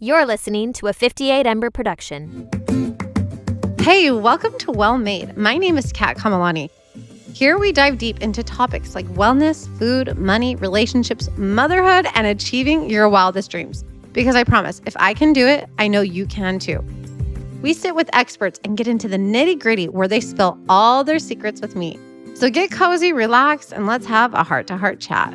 You're listening to a 58 Ember production. Hey, welcome to Wellmade. My name is Kat Kamalani. Here we dive deep into topics like wellness, food, money, relationships, motherhood, and achieving your wildest dreams. Because I promise, if I can do it, I know you can too. We sit with experts and get into the nitty-gritty where they spill all their secrets with me. So get cozy, relax, and let's have a heart-to-heart chat.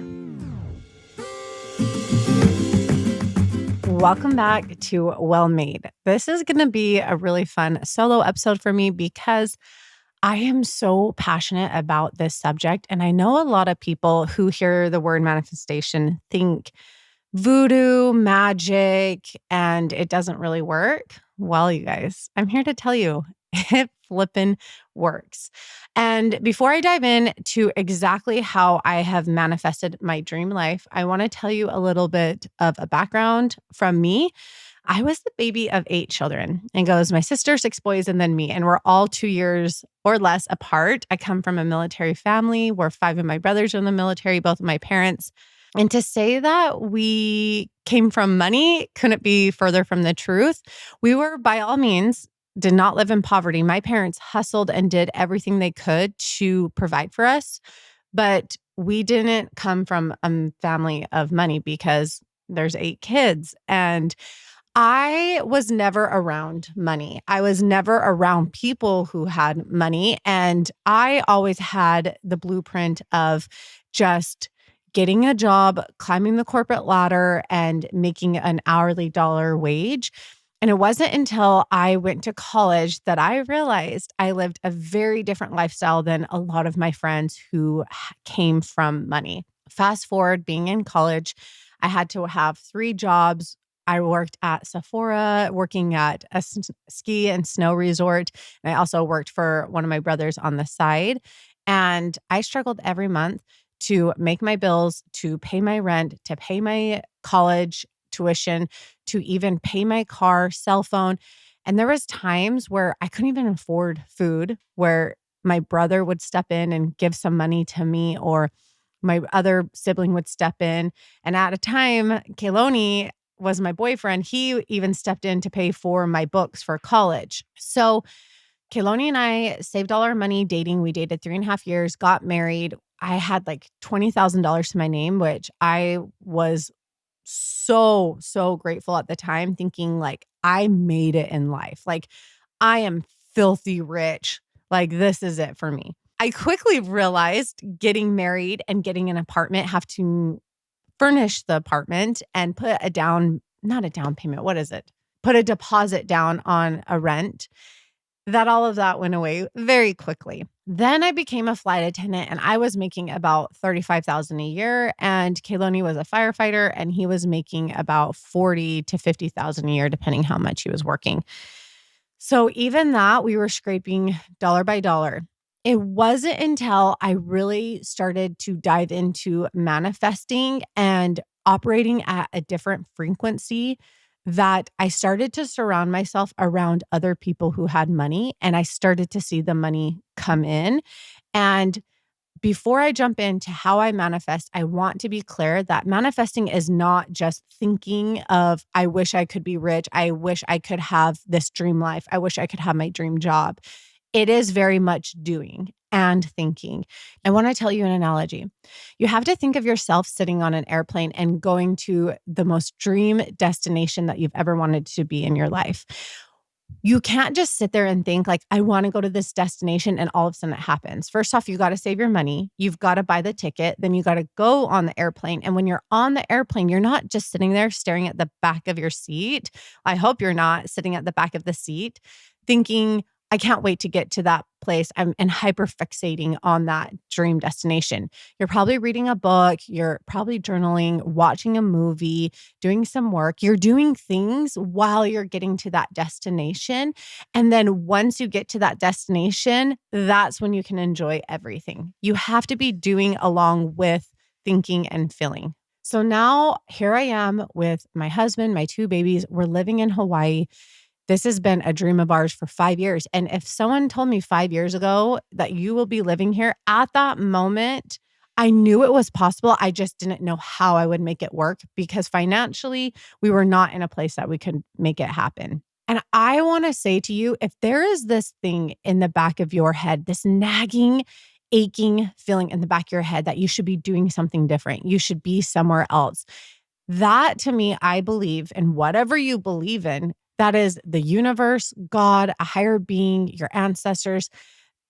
Welcome back to Wellmade. This is going to be a really fun solo episode for me because I am so passionate about this subject. And I know a lot of people who hear the word manifestation think voodoo, magic, and it doesn't really work. Well, you guys, I'm here to tell you it flippin' works. And before I dive in to exactly how I have manifested my dream life, I want to tell you a little bit of a background from me. I was the baby of 8 children and goes my sister, 6 boys, and then me. And we're all 2 years or less apart. I come from a military family where 5 of my brothers are in the military, both of my parents. And to say that we came from money couldn't be further from the truth. We were, by all means, did not live in poverty. My parents hustled and did everything they could to provide for us. But we didn't come from a family of money because there's 8 kids. And I was never around money. I was never around people who had money. And I always had the blueprint of just getting a job, climbing the corporate ladder, and making an hourly dollar wage. And it wasn't until I went to college that I realized I lived a very different lifestyle than a lot of my friends who came from money. Fast forward, being in college, I had to have 3 jobs. I worked at Sephora, working at a ski and snow resort. And I also worked for one of my brothers on the side. And I struggled every month to make my bills, to pay my rent, to pay my college tuition, to even pay my car, cell phone. And there was times where I couldn't even afford food, where my brother would step in and give some money to me, or my other sibling would step in. And at a time, Kaloni was my boyfriend. He even stepped in to pay for my books for college. So Kaloni and I saved all our money dating. We dated 3.5 years, got married. I had like $20,000 to my name, which I was so grateful at the time, thinking like I made it in life. Like I am filthy rich. Like this is it for me. I quickly realized getting married and getting an apartment, have to furnish the apartment and put not a down payment. What is it? Put a deposit down on a rent. That all of that went away very quickly. Then I became a flight attendant and I was making about $35,000 a year, and Kaloni was a firefighter and he was making about $40,000 to $50,000 a year, depending how much he was working. So even that, we were scraping dollar by dollar. It wasn't until I really started to dive into manifesting and operating at a different frequency that I started to surround myself around other people who had money, and I started to see the money come in. And before I jump into how I manifest, I want to be clear that manifesting is not just thinking of, I wish I could be rich. I wish I could have this dream life. I wish I could have my dream job. It is very much doing and thinking. I want to tell you an analogy. You have to think of yourself sitting on an airplane and going to the most dream destination that you've ever wanted to be in your life. You can't just sit there and think like, I want to go to this destination and all of a sudden it happens. First off, you got to save your money. You've got to buy the ticket. Then you got to go on the airplane. And when you're on the airplane, you're not just sitting there staring at the back of your seat. I hope you're not sitting at the back of the seat thinking, I can't wait to get to that place. And hyper fixating on that dream destination. You're probably reading a book. You're probably journaling, watching a movie, doing some work. You're doing things while you're getting to that destination. And then once you get to that destination, that's when you can enjoy everything. You have to be doing along with thinking and feeling. So now here I am with my husband, my 2 babies. We're living in Hawaii. This has been a dream of ours for 5 years. And if someone told me 5 years ago that you will be living here, at that moment, I knew it was possible. I just didn't know how I would make it work because financially, we were not in a place that we could make it happen. And I want to say to you, if there is this thing in the back of your head, this nagging, aching feeling in the back of your head that you should be doing something different, you should be somewhere else. That to me, I believe in whatever you believe in, that is the universe, God, a higher being, your ancestors.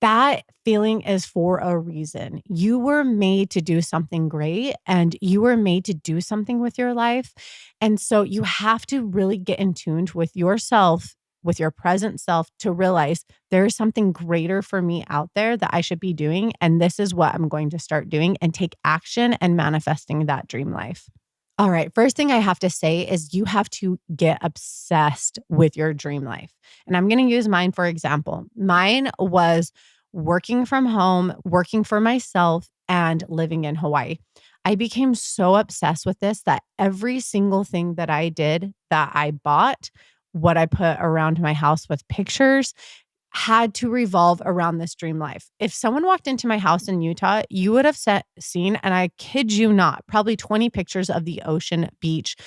That feeling is for a reason. You were made to do something great and you were made to do something with your life. And so you have to really get in tune with yourself, with your present self to realize there is something greater for me out there that I should be doing. And this is what I'm going to start doing and take action and manifesting that dream life. All right. First thing I have to say is you have to get obsessed with your dream life. And I'm going to use mine for example. Mine was working from home, working for myself, and living in Hawaii. I became so obsessed with this that every single thing that I did, that I bought, what I put around my house with pictures, had to revolve around this dream life. If someone walked into my house in Utah, you would have seen, and I kid you not, probably 20 pictures of the ocean, beach,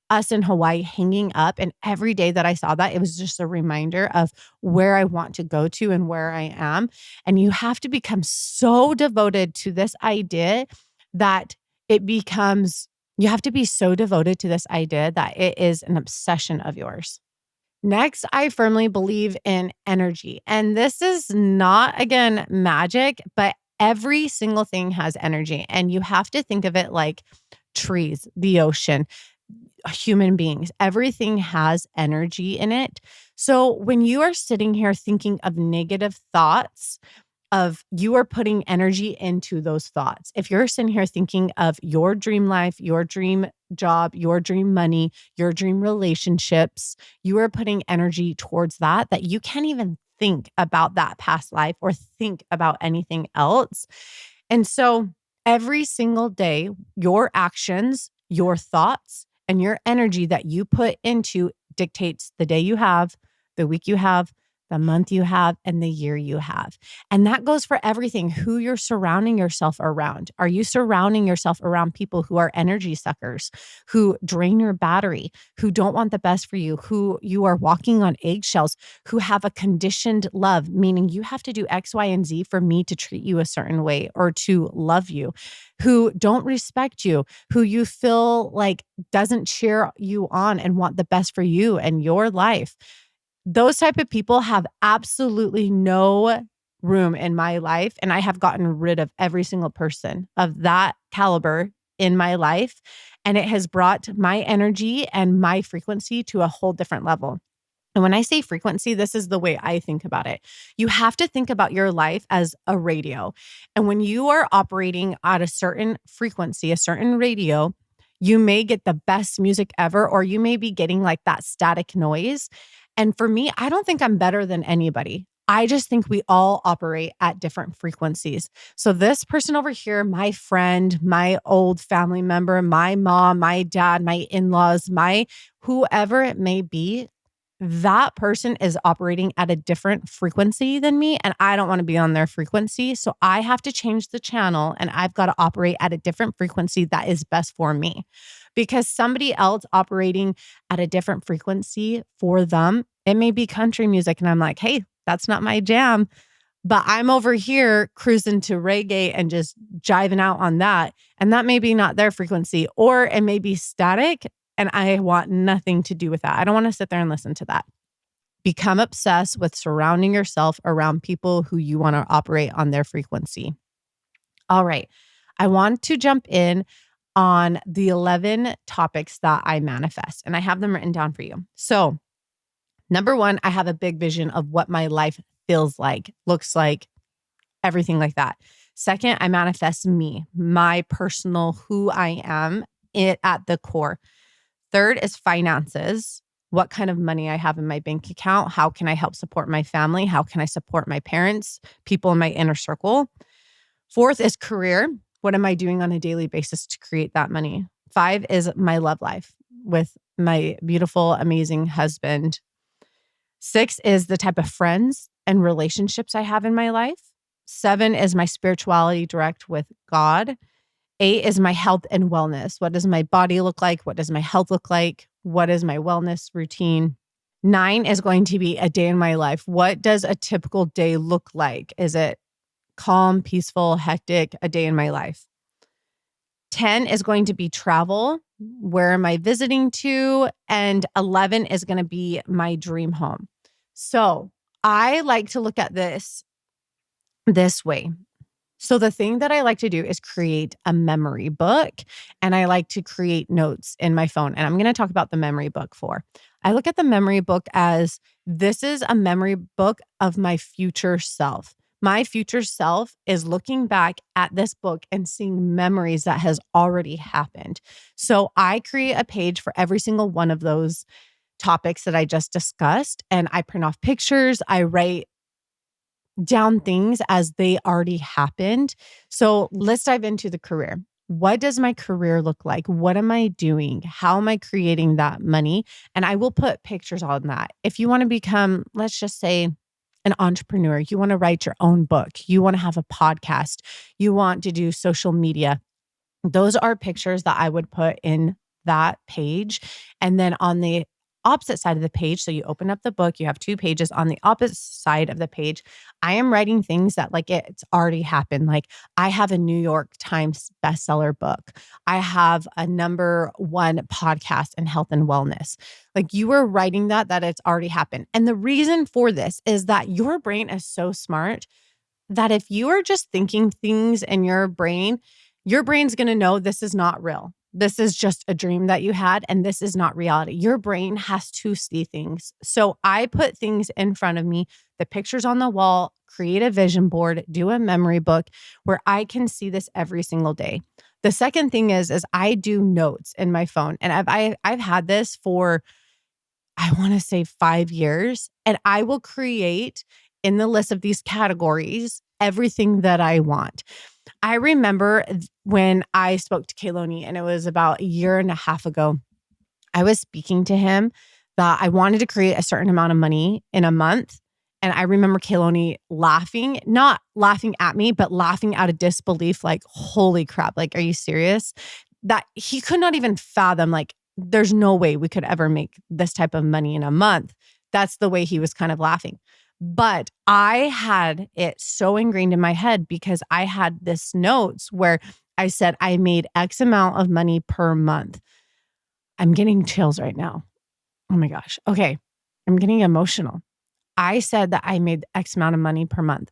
us in Hawaii hanging up. And every day that I saw that, it was just a reminder of where I want to go to and where I am. And you have to become so devoted to this idea that it becomes, you have to be so devoted to this idea that it is an obsession of yours. Next, I firmly believe in energy. And this is not, again, magic, but every single thing has energy. And you have to think of it like trees, the ocean, human beings. Everything has energy in it. So when you are sitting here thinking of negative thoughts, of you are putting energy into those thoughts. If you're sitting here thinking of your dream life, your dream job, your dream money, your dream relationships, you are putting energy towards that you can't even think about that past life or think about anything else. And so every single day, your actions, your thoughts, and your energy that you put into dictates the day you have, the week you have, the month you have, and the year you have. And that goes for everything, who you're surrounding yourself around. Are you surrounding yourself around people who are energy suckers, who drain your battery, who don't want the best for you, who you are walking on eggshells, who have a conditioned love, meaning you have to do X, Y, and Z for me to treat you a certain way or to love you, who don't respect you, who you feel like doesn't cheer you on and want the best for you and your life. Those type of people have absolutely no room in my life. And I have gotten rid of every single person of that caliber in my life. And it has brought my energy and my frequency to a whole different level. And when I say frequency, this is the way I think about it. You have to think about your life as a radio. And when you are operating at a certain frequency, a certain radio, you may get the best music ever, or you may be getting like that static noise. And for me, I don't think I'm better than anybody. I just think we all operate at different frequencies. So this person over here, my friend, my old family member, my mom, my dad, my in-laws, my whoever it may be, that person is operating at a different frequency than me, and I don't want to be on their frequency. So I have to change the channel and I've got to operate at a different frequency that is best for me. Because somebody else operating at a different frequency for them, it may be country music. And I'm like, hey, that's not my jam. But I'm over here cruising to reggae and just jiving out on that. And that may be not their frequency, or it may be static. And I want nothing to do with that. I don't want to sit there and listen to that. Become obsessed with surrounding yourself around people who you want to operate on their frequency. All right. I want to jump in on the 11 topics that I manifest, and I have them written down for you. So, number one, I have a big vision of what my life feels like, looks like, everything like that. Second, I manifest me, my personal who I am at the core. Third is finances. What kind of money I have in my bank account? How can I help support my family? How can I support my parents, people in my inner circle? Fourth is career. What am I doing on a daily basis to create that money? 5 is my love life with my beautiful, amazing husband. 6 is the type of friends and relationships I have in my life. 7 is my spirituality direct with God. 8 is my health and wellness. What does my body look like? What does my health look like? What is my wellness routine? 9 is going to be a day in my life. What does a typical day look like? Is it calm, peaceful, hectic, a day in my life? 10 is going to be travel. Where am I visiting to? And 11 is going to be my dream home. So I like to look at this way. So the thing that I like to do is create a memory book, and I like to create notes in my phone. And I'm going to talk about the memory book for. I look at the memory book as this is a memory book of my future self. My future self is looking back at this book and seeing memories that has already happened. So I create a page for every single one of those topics that I just discussed, and I print off pictures. I write down things as they already happened. So let's dive into the career. What does my career look like? What am I doing? How am I creating that money? And I will put pictures on that. If you want to become, let's just say, an entrepreneur, you want to write your own book, you want to have a podcast, you want to do social media, those are pictures that I would put in that page. And then on the opposite side of the page, so you open up the book, you have 2 pages. On the opposite side of the page, I am writing things that like it's already happened. Like I have a New York Times bestseller book. I have a #1 podcast in health and wellness. Like you are writing that it's already happened. And the reason for this is that your brain is so smart that if you are just thinking things in your brain's going to know this is not real. This is just a dream that you had, and this is not reality. Your brain has to see things. So I put things in front of me, the pictures on the wall, create a vision board, do a memory book where I can see this every single day. The second thing is I do notes in my phone, and I've had this for, I want to say 5 years, and I will create in the list of these categories everything that I want. I remember when I spoke to Kaloni, and it was about a year and a half ago. I was speaking to him that I wanted to create a certain amount of money in a month. And I remember Kaloni laughing, not laughing at me, but laughing out of disbelief, like, holy crap, like, are you serious? That he could not even fathom, like, there's no way we could ever make this type of money in a month. That's the way he was kind of laughing. But I had it so ingrained in my head because I had this notes where I said I made X amount of money per month. I'm getting chills right now. Oh my gosh. Okay. I'm getting emotional. I said that I made X amount of money per month.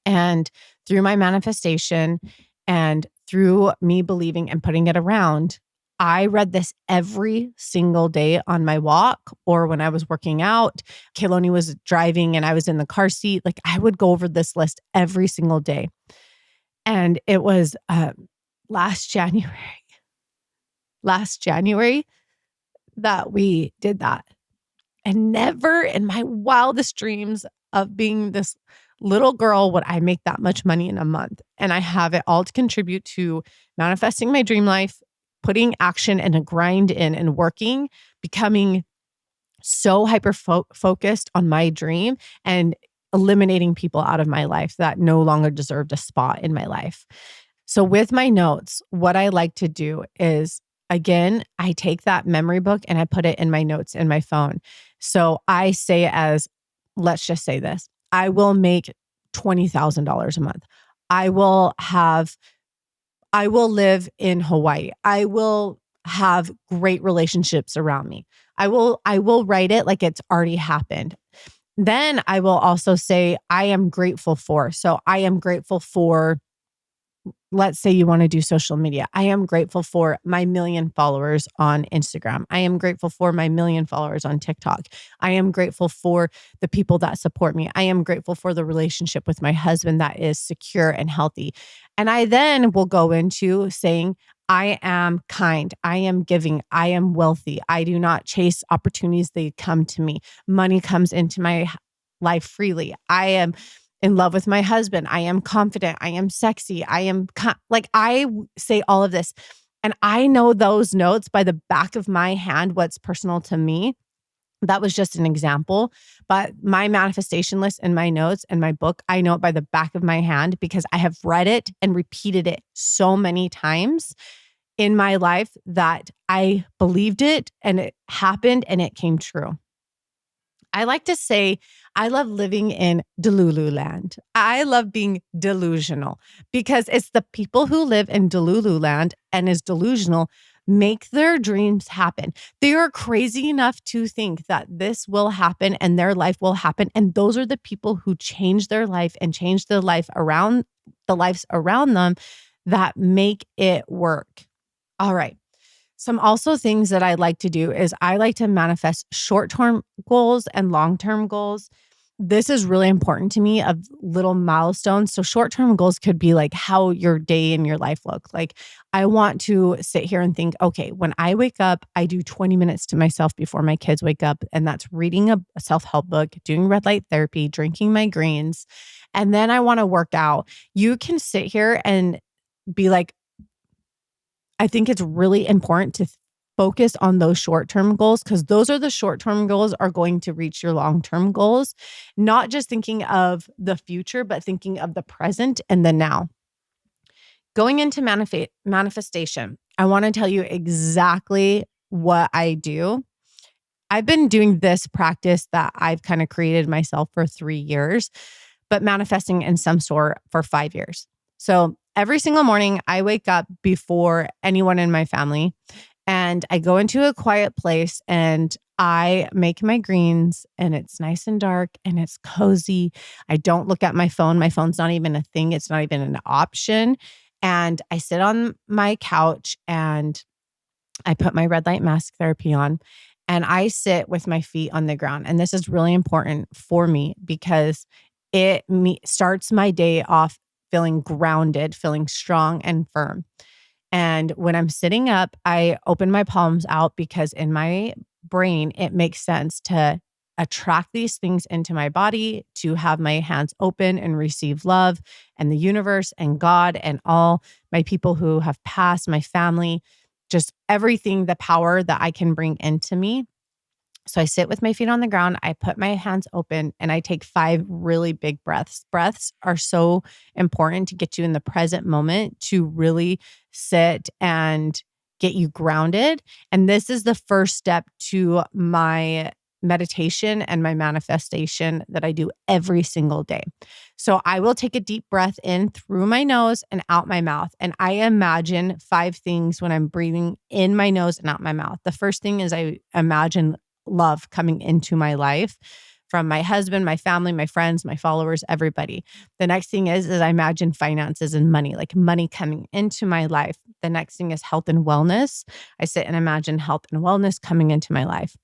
And through my manifestation and through me believing and putting it around, I read this every single day on my walk or when I was working out. Kaloni was driving and I was in the car seat. Like I would go over this list every single day. And it was last January that we did that. And never in my wildest dreams of being this little girl would I make that much money in a month. And I have it all to contribute to manifesting my dream life, putting action and a grind in and working, becoming so hyper focused on my dream and eliminating people out of my life that no longer deserved a spot in my life. So with my notes, what I like to do is, again, I take that memory book and I put it in my notes in my phone. So I say as, let's just say this, I will make $20,000 a month. I will live in Hawaii. I will have great relationships around me. I will write it like it's already happened. Then I will also say, I am grateful for. So I am grateful for, let's say you want to do social media. I am grateful for my 1,000,000 followers on Instagram. I am grateful for my 1,000,000 followers on TikTok. I am grateful for the people that support me. I am grateful for the relationship with my husband that is secure and healthy. And I then will go into saying, I am kind. I am giving. I am wealthy. I do not chase opportunities. They come to me. Money comes into my life freely. I am in love with my husband. I am confident. I am sexy. I say all of this. And I know those notes by the back of my hand, what's personal to me. That was just an example. But my manifestation list in my notes and my book, I know it by the back of my hand because I have read it and repeated it so many times in my life that I believed it and it happened and it came true. I like to say I love living in Delulu land. I love being delusional because it's the people who live in Delulu land and is delusional make their dreams happen. They are crazy enough to think that this will happen and their life will happen. And those are the people who change their life and change the lives around them that make it work. All right. Some also things that I like to do is I like to manifest short-term goals and long-term goals. This is really important to me of little milestones. So short-term goals could be like how your day and your life look. Like I want to sit here and think, okay, when I wake up, I do 20 minutes to myself before my kids wake up. And that's reading a self-help book, doing red light therapy, drinking my greens. And then I want to work out. You can sit here and be like, I think it's really important to focus on those short-term goals because those are the short-term goals are going to reach your long-term goals, not just thinking of the future, but thinking of the present and the now. Going into manifestation, I want to tell you exactly what I do. I've been doing this practice that I've kind of created myself for 3 years, but manifesting in some sort for 5 years. So every single morning, I wake up before anyone in my family and I go into a quiet place and I make my greens and it's nice and dark and it's cozy. I don't look at my phone. My phone's not even a thing. It's not even an option. And I sit on my couch and I put my red light mask therapy on and I sit with my feet on the ground. And this is really important for me because starts my day off feeling grounded, feeling strong and firm. And when I'm sitting up, I open my palms out because in my brain, it makes sense to attract these things into my body, to have my hands open and receive love and the universe and God and all my people who have passed, my family, just everything, the power that I can bring into me. So I sit with my feet on the ground, I put my hands open, and I take 5 really big breaths. Breaths are so important to get you in the present moment, to really sit and get you grounded. And this is the first step to my meditation and my manifestation that I do every single day. So I will take a deep breath in through my nose and out my mouth. And I imagine 5 things when I'm breathing in my nose and out my mouth. The first thing is I imagine love coming into my life from my husband, my family, my friends, my followers, everybody. The next thing is I imagine finances and money, like money coming into my life. The next thing is health and wellness. I sit and imagine health and wellness coming into my life.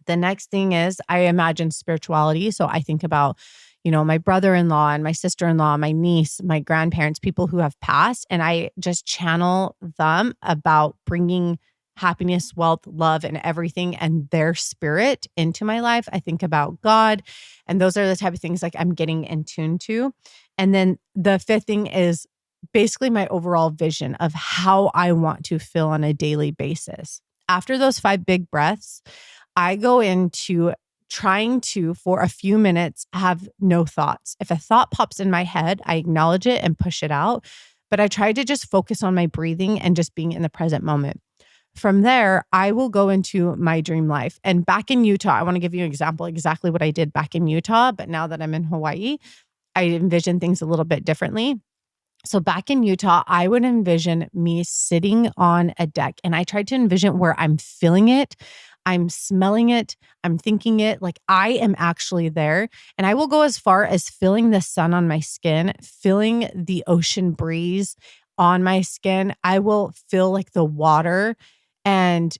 The next thing is I imagine spirituality. So I think about, my brother-in-law and my sister-in-law, my niece, my grandparents, people who have passed, and I just channel them about bringing happiness, wealth, love, and everything and their spirit into my life. I think about God, and those are the type of things like I'm getting in tune to. And then the 5th thing is basically my overall vision of how I want to feel on a daily basis. After those 5 big breaths, I go into trying to, for a few minutes, have no thoughts. If a thought pops in my head, I acknowledge it and push it out. But I try to just focus on my breathing and just being in the present moment. From there, I will go into my dream life. And back in Utah, I want to give you an example exactly what I did back in Utah. But now that I'm in Hawaii, I envision things a little bit differently. So back in Utah, I would envision me sitting on a deck and I tried to envision where I'm feeling it, I'm smelling it, I'm thinking it, like I am actually there. And I will go as far as feeling the sun on my skin, feeling the ocean breeze on my skin. I will feel like the water and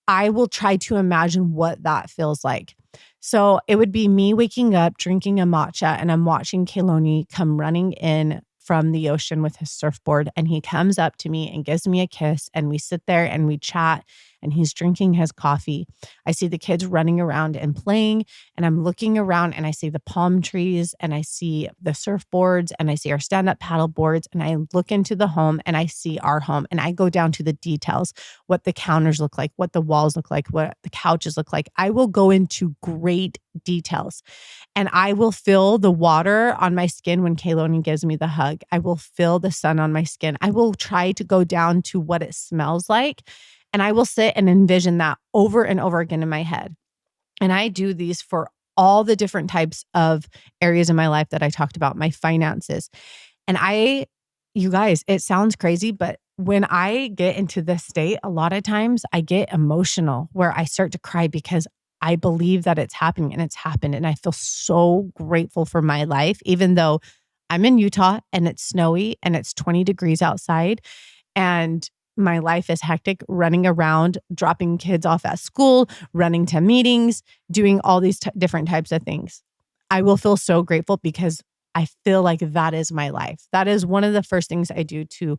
I will try to imagine what that feels like. So it would be me waking up, drinking a matcha, and I'm watching Keloni come running in from the ocean with his surfboard. And he comes up to me and gives me a kiss. And we sit there and we chat. and he's drinking his coffee. I see the kids running around and playing, and I'm looking around and I see the palm trees and I see the surfboards and I see our stand-up paddle boards, and I look into the home and I see our home, and I go down to the details, what the counters look like, what the walls look like, what the couches look like. I will go into great details. And I will feel the water on my skin when Kayloni gives me the hug. I will feel the sun on my skin. I will try to go down to what it smells like. And I will sit and envision that over and over again in my head. And I do these for all the different types of areas in my life that I talked about, my finances. And you guys, it sounds crazy, but when I get into this state, a lot of times I get emotional where I start to cry because I believe that it's happening, and it's happened. And I feel so grateful for my life, even though I'm in Utah and it's snowy and it's 20 degrees outside and my life is hectic, running around, dropping kids off at school, running to meetings, doing all these different types of things. I will feel so grateful because I feel like that is my life. That is one of the first things I do to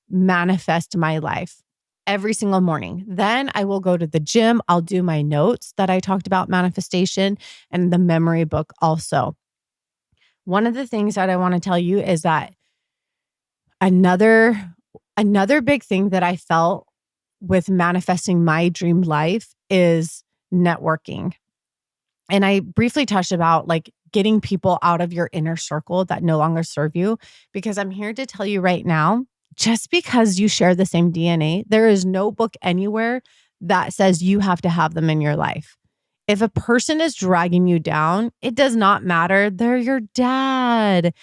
manifest my life every single morning. Then I will go to the gym. I'll do my notes that I talked about manifestation and the memory book also. One of the things that I want to tell you is that another big thing that I felt with manifesting my dream life is networking. And I briefly touched about like getting people out of your inner circle that no longer serve you, because I'm here to tell you right now, just because you share the same DNA, there is no book anywhere that says you have to have them in your life. If a person is dragging you down, it does not matter. They're your dad.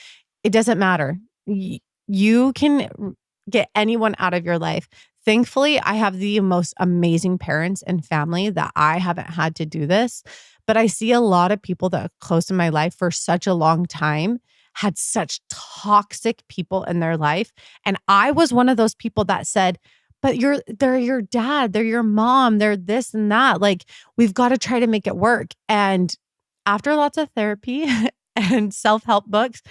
It doesn't matter. You can get anyone out of your life. Thankfully, I have the most amazing parents and family that I haven't had to do this. But I see a lot of people that are close in my life for such a long time had such toxic people in their life. And I was one of those people that said, but they're your dad, they're your mom, they're this and that. Like, we've got to try to make it work. And after lots of therapy and self-help books,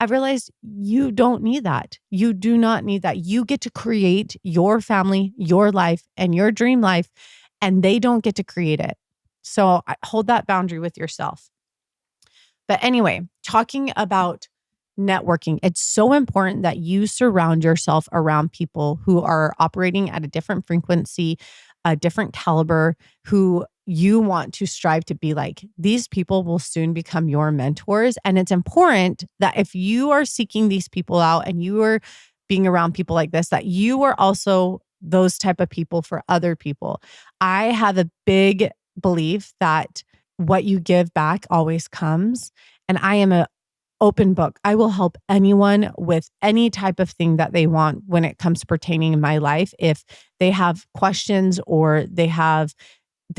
I realized you don't need that. You do not need that. You get to create your family, your life, and your dream life, and they don't get to create it. So hold that boundary with yourself. But anyway, talking about networking, it's so important that you surround yourself around people who are operating at a different frequency, a different caliber, who you want to strive to be like. These people will soon become your mentors. And it's important that if you are seeking these people out and you are being around people like this, that you are also those type of people for other people. I have a big belief that what you give back always comes. And I am an open book. I will help anyone with any type of thing that they want when it comes to pertaining in my life. If they have questions or they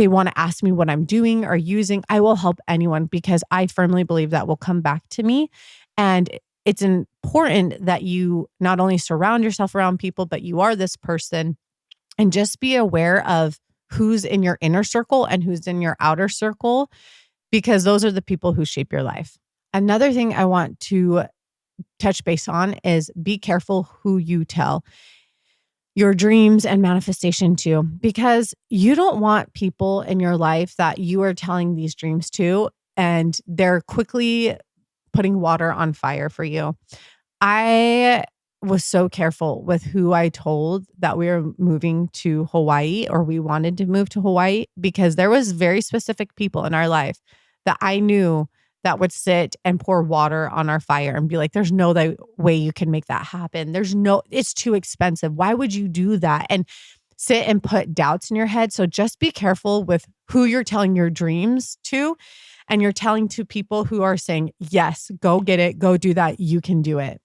want to ask me what I'm doing or using, I will help anyone because I firmly believe that will come back to me. And it's important that you not only surround yourself around people, but you are this person, and just be aware of who's in your inner circle and who's in your outer circle, because those are the people who shape your life. Another thing I want to touch base on is be careful who you tell your dreams and manifestation to, because you don't want people in your life that you are telling these dreams to, and they're quickly putting water on fire for you. I was so careful with who I told that we were moving to Hawaii, or we wanted to move to Hawaii, because there was very specific people in our life that I knew that would sit and pour water on our fire and be like, there's no way you can make that happen. It's too expensive. Why would you do that? And sit and put doubts in your head. So just be careful with who you're telling your dreams to. And you're telling to people who are saying, yes, go get it, go do that. You can do it.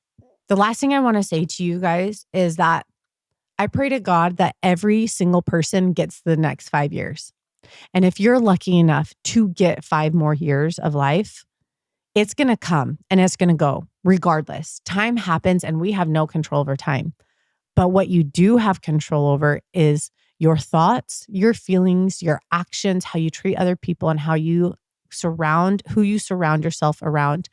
The last thing I want to say to you guys is that I pray to God that every single person gets the next 5 years. And if you're lucky enough to get 5 more years of life, it's going to come and it's going to go regardless. Time happens and we have no control over time. But what you do have control over is your thoughts, your feelings, your actions, how you treat other people, and who you surround yourself around,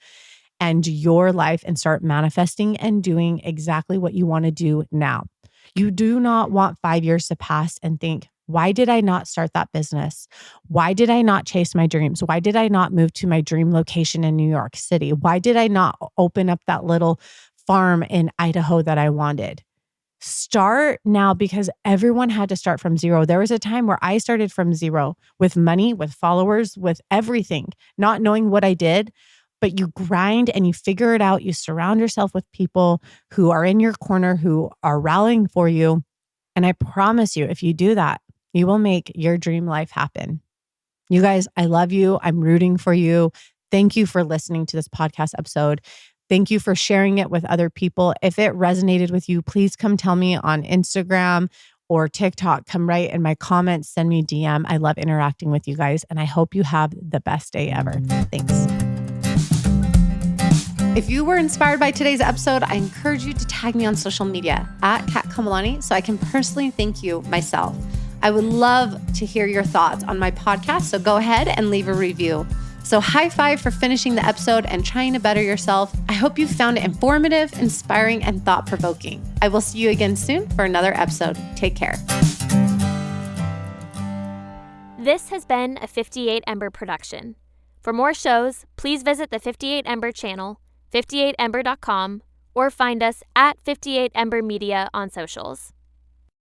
and your life, and start manifesting and doing exactly what you want to do now. You do not want 5 years to pass and think, Why did I not start that business? Why did I not chase my dreams? Why did I not move to my dream location in New York City? Why did I not open up that little farm in Idaho that I wanted? Start now, because everyone had to start from zero. There was a time where I started from zero with money, with followers, with everything, not knowing what I did. But you grind and you figure it out. You surround yourself with people who are in your corner, who are rallying for you. And I promise you, if you do that, you will make your dream life happen. You guys, I love you. I'm rooting for you. Thank you for listening to this podcast episode. Thank you for sharing it with other people. If it resonated with you, please come tell me on Instagram or TikTok. Come write in my comments, send me a DM. I love interacting with you guys, and I hope you have the best day ever. Thanks. If you were inspired by today's episode, I encourage you to tag me on social media at Kat Kamalani so I can personally thank you myself. I would love to hear your thoughts on my podcast, so go ahead and leave a review. So high five for finishing the episode and trying to better yourself. I hope you found it informative, inspiring, and thought-provoking. I will see you again soon for another episode. Take care. This has been a 58 Ember production. For more shows, please visit the 58 Ember channel, 58ember.com, or find us at 58 Ember Media on socials.